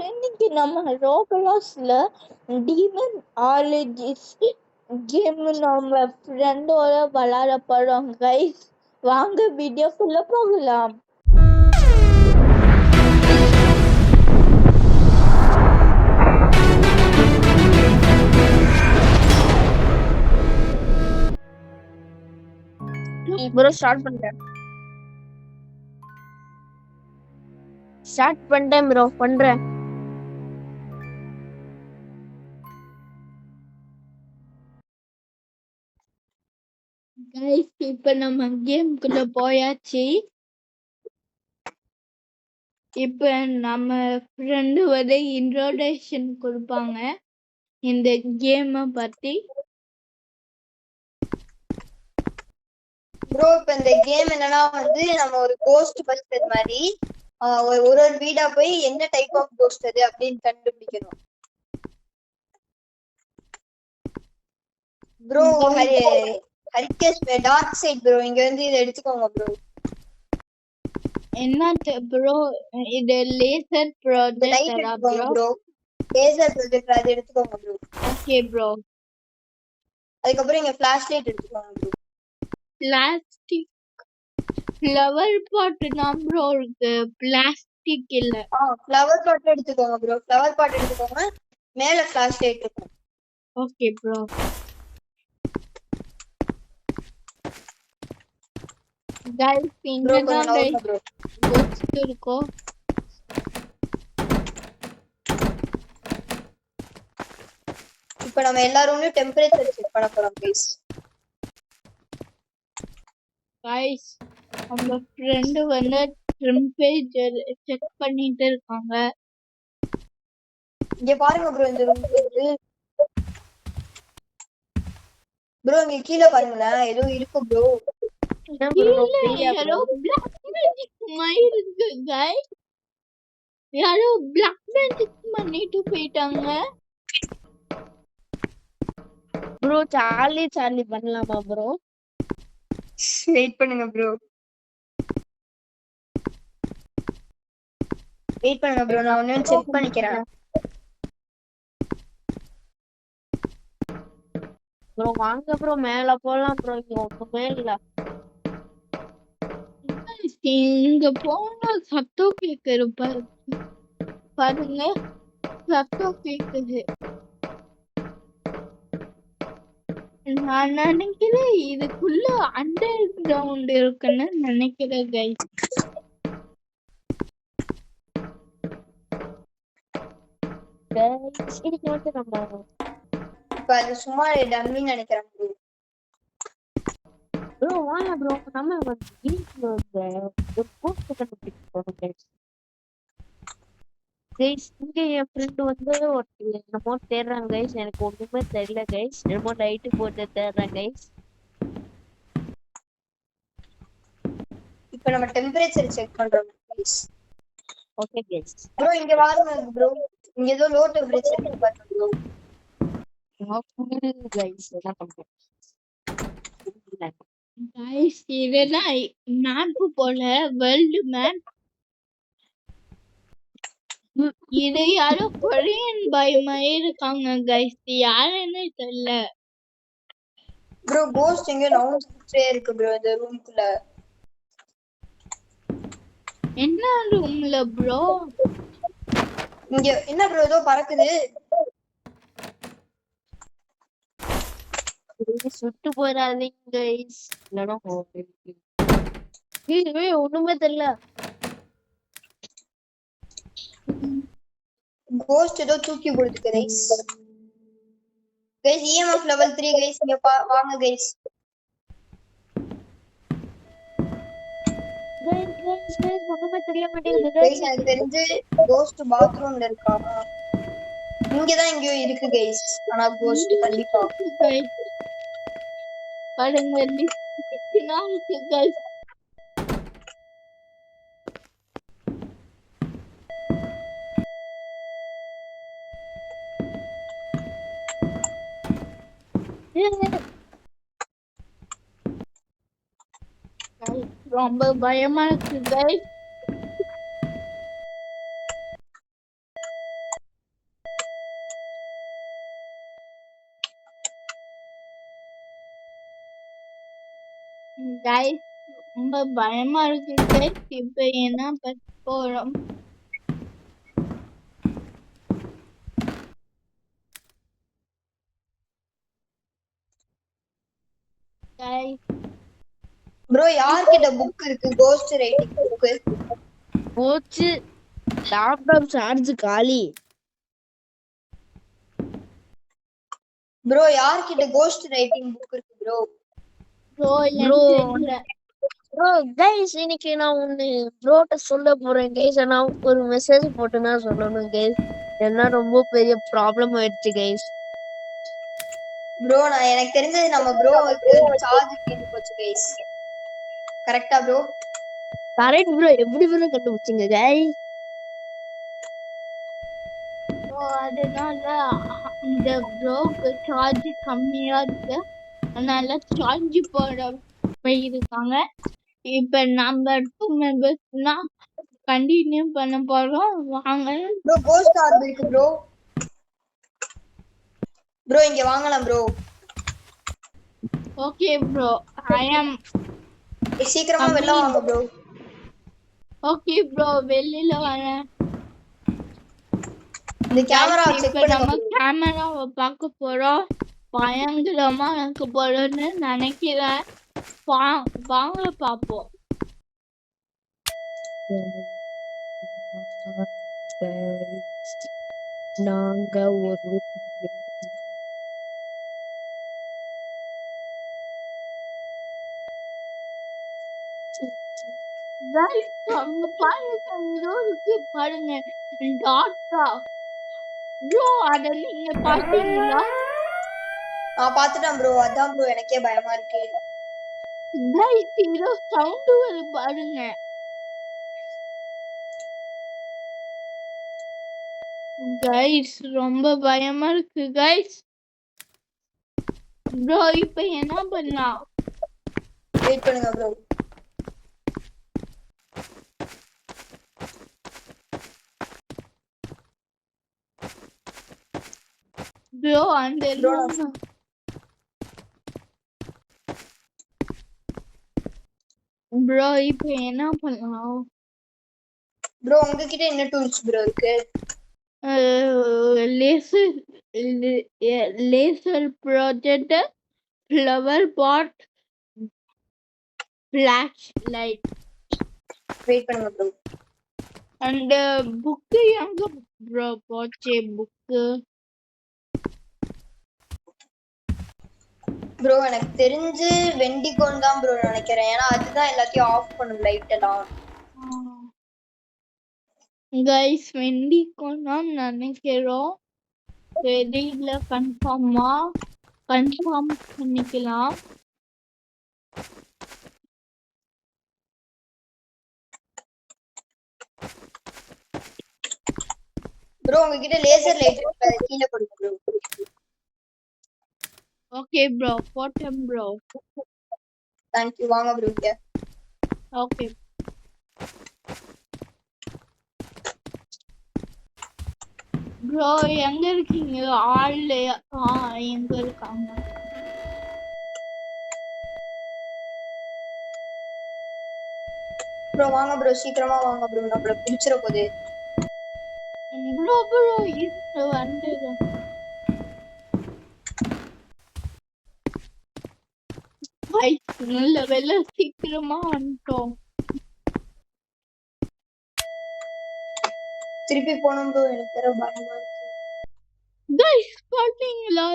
இன்னைக்கு நம்ம ரோபலாஸ்ல demon ஆலஜிஸ்ட் game நம்ம ஃப்ரெண்டோட விளையாட போறோம் கைஸ். வாங்க வீடியோக்குள்ள போகலாம். ப்ரோ ஸ்டார்ட் பண்ணிட்டேன் ப்ரோ பண்றேன். கைஸ் இப்ப நம்ம கேம்குள்ள போயாச்சு. இப்ப நம்ம ஃப்ரெண்டு வந்து இன்ட்ரோடக்ஷன் கொடுப்பாங்க இந்த கேமை பத்தி. ப்ரோ இப்ப இந்த கேம் என்னன்னா வந்து நம்ம ஒரு கோஸ்ட் பஸ்டர் மாதிரி ஒரு வீடா போய் என்ன டைப் ஆஃப் கோஸ்ட் அது அப்படின்னு கண்டுபிடிக்கணும். Bro Harikesh dark side bro இங்க வந்து இதை எடுத்துக்கோங்க ப்ரோ. என்ன ப்ரோ இது லேசர் ப்ராஜெக்டரா ப்ரோ? லேசர் ப்ராஜெக்டர் அது எடுத்துக்கோங்க ப்ரோ. Okay bro. அதுக்கப்புறம் இங்க ஃபிளாஷ் லைட் எடுத்துக்கோங்க ப்ரோ. பிளாஸ்டிக் ஃப்ளவர் பாட் தான் ப்ரோ இருக்கு, பிளாஸ்டிக் இல்ல. ஃப்ளவர் பாட் எடுத்துக்கோங்க ப்ரோ. ஃப்ளவர் பாட் எடுத்துக்கோங்க, மேல ஃபிளாஷ் லைட் இருக்கும். Okay bro. गाइस இங்க தான் கோஸ்ட் இருக்கோ. இப்போ நம்ம எல்லாரும் டெம்பரேச்சர் செக் பண்ண போறோம் गाइस. गाइस நம்ம ஃப்ரெண்ட் வந்து டெம்பரேச்சர் செக் பண்ணிட்டு இருக்காங்க. இங்க பாருங்க ப்ரோ, இந்த ரூம் ப்ரோ இங்க கீழ பாருங்களா ஏதோ இருக்கு ப்ரோ. யாரோ பிளாக் மேஜிக் மாதிரி இருக்கு गाइस. யாரோ பிளாக் மேஜிக் பண்ணிட்டு போயிட்டாங்க. ப்ரோ சார்லி பண்ணலாமா ப்ரோ? வெயிட் பண்ணுங்க ப்ரோ, வெயிட் பண்ணுங்க ப்ரோ, நான் ஒண்ணு செக் பண்ணிக்கிறேன். ப்ரோ வாங்க ப்ரோ மேல போலாம் ப்ரோ, இங்க ஒண்ணுமே இல்ல. இங்க போனா சத்தம் கேக்குது பாருங்க, சத்தம் கேக்குது. நான் நினைக்கிறேன் இதுக்குள்ள அண்டர் கிரவுண்ட் இருக்குன்னு நினைக்கிறேன் கைஸ். இதுக்கு வந்து நம்ம இப்ப அது சும்மா டம்மி நினைக்கிறேன் ப்ரோ. ப்ரோ வாங்க ப்ரோ, நம்ம வந்து ஒரு போஸ்ட் கண்டுபிடிப்போம் கைஸ். கைஸ் இங்க என் ஃப்ரெண்ட் வந்து என்னமோ தேடுறாங்க கைஸ், எனக்கு ஒண்ணுமே தெரியல கைஸ். என்னமோ லைட்டு போட்டு தேடுறேன் கைஸ். இப்போ நம்ம டெம்பரேச்சர் செக் பண்றோம் கைஸ். Okay guys. ப்ரோ இங்க பாருங்க ப்ரோ, இங்க ஏதோ லோ டெம்பரேச்சர் இருக்கு பாருங்க ப்ரோ. ஓகே கைஸ், என்ன பண்றோம் கைஸ் இதெல்லாம் மேப் போல, வேர்ல்டு மேப். இது யாரோ கொரியன் பாய் மாதிரி இருக்காங்க கைஸ், யாருன்னு தெரியல. ப்ரோ கோஸ்ட் எங்க நவுந்துட்டே இருக்கு ப்ரோ இந்த ரூம்க்குள்ள. என்ன ரூம்ல ப்ரோ? இங்க என்ன ப்ரோ ஏதோ பறக்குது. சுட்டு போயிடாதீங்க கைஸ், இல்லைன்னா ஒண்ணுமே தெரியல. கோஸ்ட் ஏதோ தூக்கி போடுது guys. Guys EMF level 3 guys, இங்க வாங்க கைஸ். ஒண்ணுமே தெரிய மாட்டேங்குது கைஸ். எனக்கு தெரிஞ்சு கோஸ்ட் பாத்ரூம்ல இருக்கா. இங்கதான் எங்கயோ இருக்கு கைஸ், ஆனா கோஸ்ட் கண்டிப்பா பாருங்க இருக்கு கைஸ். ரொம்ப பயமா இருக்கு கைஸ். கைஸ் ரொம்ப பயமா இருக்கு கைஸ். இப்ப என்ன பண்ண போறோம்? கைஸ் ப்ரோ யார்கிட்ட புக் இருக்கு கோஸ்ட் ரைட்டிங் புக்? போச்சு, லேப்டாப் சார்ஜ் காலி. ப்ரோ யார்கிட்ட கோஸ்ட் ரைட்டிங் புக் இருக்கு ப்ரோ? ப்ரோ ப்ரோ தெரியல. ப்ரோ கைஸ், இன்னைக்கு நான் ஒண்ணு ப்ரோட்ட சொல்ல போறேன் கைஸ். நான் ஒரு மெசேஜ் போட்டு தான் சொல்லணும் கைஸ். ஏன்னா ரொம்ப பெரிய ப்ராப்ளம் ஆயிடுச்சு கைஸ். ப்ரோ நான் எனக்கு தெரிஞ்சது நம்ம ப்ரோவுக்கு சார்ஜ் தீர்ந்து போச்சு கைஸ். கரெக்டா ப்ரோ? Correct bro. எப்படி ப்ரோ கண்டுபிடிச்சீங்க கைஸ்? ஸோ அதனால இந்த ப்ரோக்கு சார்ஜ் கம்மியா இருக்கு, அதனால சார்ஜ் போட போயிருக்காங்க. இப்ப நம்ம 2 மெம்பர்ஸ்னா கண்டினியூ பண்ண போறோம். வாங்க ப்ரோ கோஸ்ட் ஆர்ப் இருக்கு ப்ரோ. ப்ரோ இங்க வாங்கலாம் ப்ரோ. ஓகே ப்ரோ, ஐ அம் சீக்கிரமா வெளில வாங்க ப்ரோ. ஓகே ப்ரோ, வெளியில வரேன். இந்த கேமரா செக் இப்ப பண்ணுங்க நம்ம bro. கேமராவை பார்க்க போறோம். பயங்கரமா இருக்க போறோம்னு நினைக்கிறேன். வாங்க பாப்போம். நாங்க ஒரு Guys, அங்க பாருங்க, ஏதோ இருக்கு பாருங்க, டாட்டா. ப்ரோ அத நீங்க பாத்தீங்களா? நான் பாத்துட்டேன் ப்ரோ. அதான் ப்ரோ எனக்கே பயமா இருக்கு. Guys, ஏதோ சவுண்ட் வருது பாருங்க. Guys, ரொம்ப பயமா இருக்கு guys. ப்ரோ இப்போ என்ன பண்ணலாம்? வெயிட் பண்ணுங்க ப்ரோ. ப்ரோ அந்த Bro, ப்ரோ இப்போ என்ன பண்ணலாம்? ப்ரோ உங்ககிட்ட என்ன டூல்ஸ் ப்ரோ இருக்கு? Laser projector, flower pot, flashlight. Wait பண்ணுங்க ப்ரோ. அண்ட் புக்கு எங்க ப்ரோ போச்சு? புக்கு ப்ரோ எனக்கு தெரிஞ்சு வெண்டிகோன் தான் ப்ரோ நினைக்கிறேன். ஏன்னா அதுதான் எல்லாத்தையும் ஆஃப் பண்ணும் லைட் எல்லாம். கைஸ் வெண்டிகோன் தான் நினைக்கிறோம். தெரியல, கன்ஃபார்ம் பண்ணிக்கலாம். ப்ரோ உங்ககிட்ட லேசர் லைட் இருக்கு, அதை கீழே போடுங்க ப்ரோ. ஓகே ப்ரோ, போட்டேன் ப்ரோ. Thank you. வாங்க ப்ரோ இங்க. ஓகே ப்ரோ, எங்க இருக்கீங்க? ஆளு எங்க இருக்காங்க? ப்ரோ வாங்க ப்ரோ, சீக்கிரமா வாங்க ப்ரோ. நம்மள பிடிச்சிட போகுது. ப்ரோ இது வந்து நல்ல வேலை சீக்கிரமா வந்துட்டோம். திருப்பி போனோம் ப்ரோ. எனக்கு வேற பயமா இருக்கு. கைஸ் பாத்தீங்களா?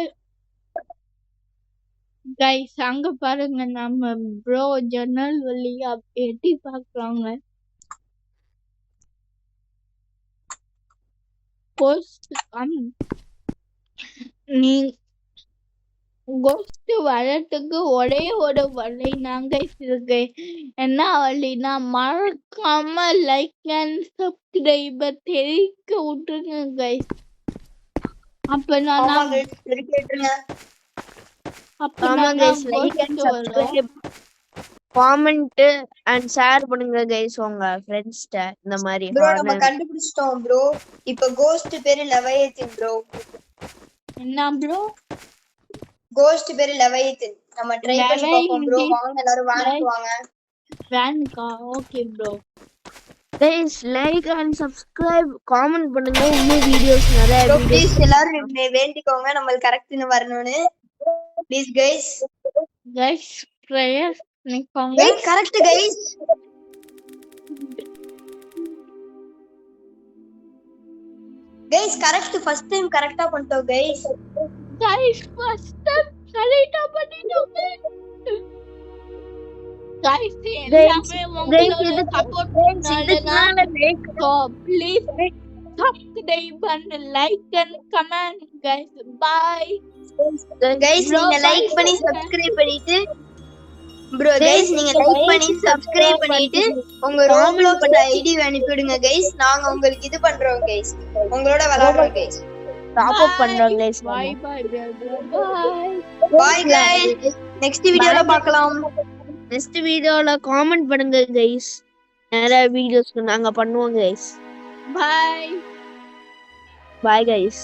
கைஸ் அங்க பாருங்க, நம்ம ப்ரோ ஜன்னல் வழியா எட்டி பாக்குறாங்க. நீ கோஸ்ட் வரத்துக்கு ஒரே ஒரு வழி நாங்க இருக்கு. என்ன வழினா, மறக்காம லைக் அண்ட் சப்ஸ்கிரைபர் தெரிவிக்க விட்டுருங்க கைஸ். அப்பதான் ஆமா கைஸ், கேட்டுருங்க. ஆமா guys, like and subscribe, comment and share பண்ணுங்க கைஸ் உங்க ஃப்ரெண்ட்ஸ்ட்ட. இந்த மாதிரி ப்ரோ நம்ம கண்டுபிடிச்சிட்டோம் ப்ரோ. இப்போ கோஸ்ட் பேரு லெவையத்தின் ப்ரோ. என்ன ப்ரோ? கோஸ்ட் பேரு லெவையத்தின். நம்ம ட்ரை பண்ணி பார்ப்போம் ப்ரோ. வாங்க எல்லாரும் வேனுக்கு வாங்க. வேனுக்கா? Okay bro. Guys like and subscribe comment பண்ணுங்க. இன்னும் வீடியோஸ் நிறைய ப்ரோ வீடியோஸ் ப்ளீஸ் எல்லாரும் வேண்டிக்கோங்க நம்மளுக்கு கரெக்ட்னு வரணும்னு. Please guys. கைஸ் பிரேயர் பண்ணிக்கோங்க. Guys correct guys. Guys correct first time கரெக்ட்டா பண்ணிட்டோம் கைஸ். கைஸ் ஃபர்ஸ்ட் டைம் கரெக்ட்டா பண்ணிட்டோம். கைஸ் எல்லாமே உங்களோட சப்போர்ட் பண்ணாலதான். So please subscribe and like and comment guys. Bye. Guys நீங்க லைக் பண்ணி சப்ஸ்கிரைப் பண்ணிட்டு ப்ரோ கைஸ் நீங்க லைக் பண்ணி சப்ஸ்கிரைப் பண்ணிட்டு உங்க ரோப்ளாக்ஸ் ஐடி அனுப்பிடுங்க கைஸ். நாங்க உங்களுக்கு இது பண்றோம் கைஸ். உங்களோட விளையாடுறோம் கைஸ். டாப் அப் பண்றோம் guys. Bye bye bye. Bye guys. Next வீடியோல பார்க்கலாம். நெக்ஸ்ட் வீடியோல காமெண்ட் பண்ணுங்க கைஸ். நிறைய வீடியோஸ்க்கு நாங்க பண்ணுவோம் கைஸ். Bye. Bye guys.